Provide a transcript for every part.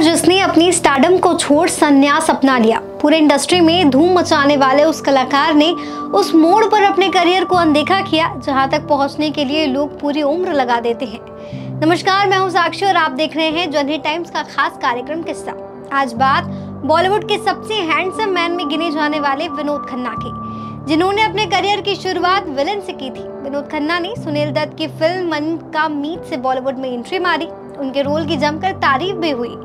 जिसने अपनी स्टारडम को छोड़ संन्यास अपना लिया। पूरे इंडस्ट्री में धूम मचाने वाले उस कलाकार ने उस मोड़ पर अपने करियर को अनदेखा किया जहां तक पहुंचने के लिए लोग पूरी उम्र लगा देते हैं। नमस्कार, मैं हूं साक्षी और आप देख रहे हैं जनहित टाइम्स का खास कार्यक्रम किस्सा। आज बात बॉलीवुड के सबसे हैंडसम मैन में गिने जाने वाले विनोद खन्ना की, जिन्होंने अपने करियर की शुरुआत विलन से की थी। विनोद खन्ना ने सुनील दत्त की फिल्म मन का मीत से बॉलीवुड में एंट्री मारी। उनके रोल की जमकर तारीफ भी हुई।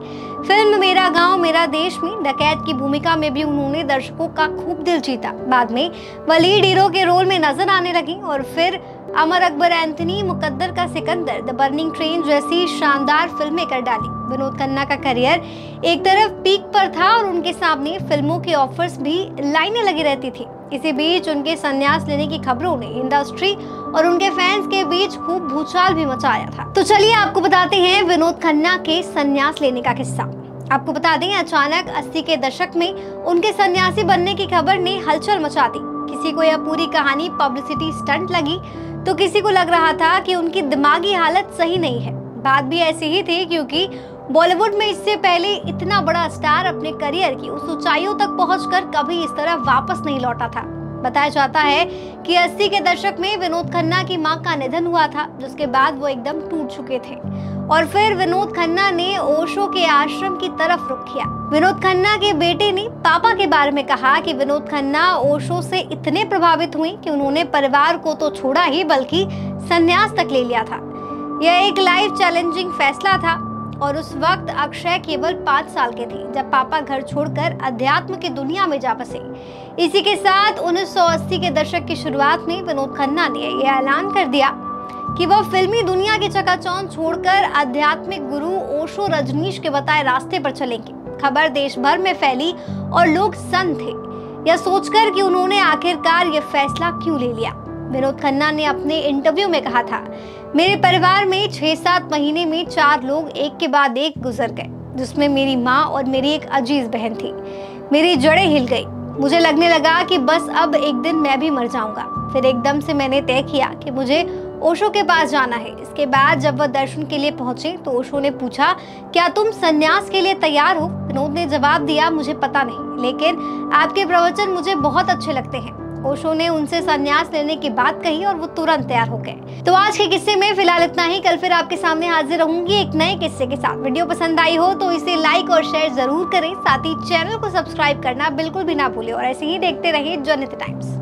फिल्म मेरा गांव मेरा देश में डकैत की भूमिका में भी उन्होंने दर्शकों का खूब दिल जीता। बाद में वह लीड हीरो के रोल में नजर आने लगी और फिर अमर अकबर एंथनी, मुकद्दर का सिकंदर, द बर्निंग ट्रेन जैसी शानदार फिल्में कर डाली। विनोद खन्ना का करियर एक तरफ पीक पर था और उनके सामने फिल्मों के ऑफर्स भी लाइनें लगी रहती थी। इसी बीच उनके संन्यास लेने की खबरों ने इंडस्ट्री और उनके फैंस के बीच खूब भूचाल भी मचाया था। तो चलिए आपको बताते हैं विनोद खन्ना के संन्यास लेने का किस्सा। आपको बता दें, अचानक 80 के दशक में उनके सन्यासी बनने की खबर ने हलचल मचा दी। किसी को यह पूरी कहानी पब्लिसिटी स्टंट लगी तो किसी को लग रहा था कि उनकी दिमागी हालत सही नहीं है। बात भी ऐसी ही थी क्योंकि बॉलीवुड में इससे पहले इतना बड़ा स्टार अपने करियर की उस ऊंचाइयों तक पहुंचकर कभी इस तरह वापस नहीं लौटा था। बताया जाता है कि 80 के दशक में विनोद खन्ना की मां का निधन हुआ था, जिसके बाद वो एकदम टूट चुके थे और फिर विनोद खन्ना ने ओशो के आश्रम की तरफ रुख किया। विनोद खन्ना के बेटे ने पापा के बारे में कहा कि विनोद खन्ना ओशो से इतने प्रभावित हुए कि उन्होंने परिवार को तो छोड़ा ही बल्कि संन्यास तक ले लिया था। यह एक लाइफ चैलेंजिंग फैसला था और उस वक्त अक्षय केवल 5 साल के थे जब पापा घर छोड़कर अध्यात्म की दुनिया में जा बसे। इसी के साथ 1980 के दशक की शुरुआत में विनोद खन्ना ने यह ऐलान कर दिया कि वह फिल्मी दुनिया की चकाचौंध छोड़कर आध्यात्मिक गुरु ओशो रजनीश के बताए रास्ते पर चलेंगे। खबर देश भर में फैली और लोग सन्न थे यह सोचकर कि उन्होंने आखिरकार यह फैसला क्यों ले लिया। विनोद खन्ना ने अपने इंटरव्यू में कहा था, मेरे परिवार में 6-7 महीने में 4 लोग एक के बाद एक गुजर गए, जिसमें मेरी माँ और मेरी एक अजीज बहन थी। मेरी जड़ें हिल गई। मुझे लगने लगा कि बस अब एक दिन मैं भी मर जाऊंगा। फिर एकदम से मैंने तय किया कि मुझे ओशो के पास जाना है। इसके बाद जब वह दर्शन के लिए पहुंचे तो ओशो ने पूछा, क्या तुम संन्यास के लिए तैयार हो? विनोद ने जवाब दिया, मुझे पता नहीं, लेकिन आपके प्रवचन मुझे बहुत अच्छे लगते हैं। ओशो ने उनसे संन्यास लेने की बात कही और वो तुरंत तैयार हो गए। तो आज के किस्से में फिलहाल इतना ही। कल फिर आपके सामने हाजिर रहूंगी एक नए किस्से के साथ। वीडियो पसंद आई हो तो इसे लाइक और शेयर जरूर करें। साथ ही चैनल को सब्सक्राइब करना बिल्कुल भी ना भूलें और ऐसे ही देखते रहिए जनहित टाइम्स।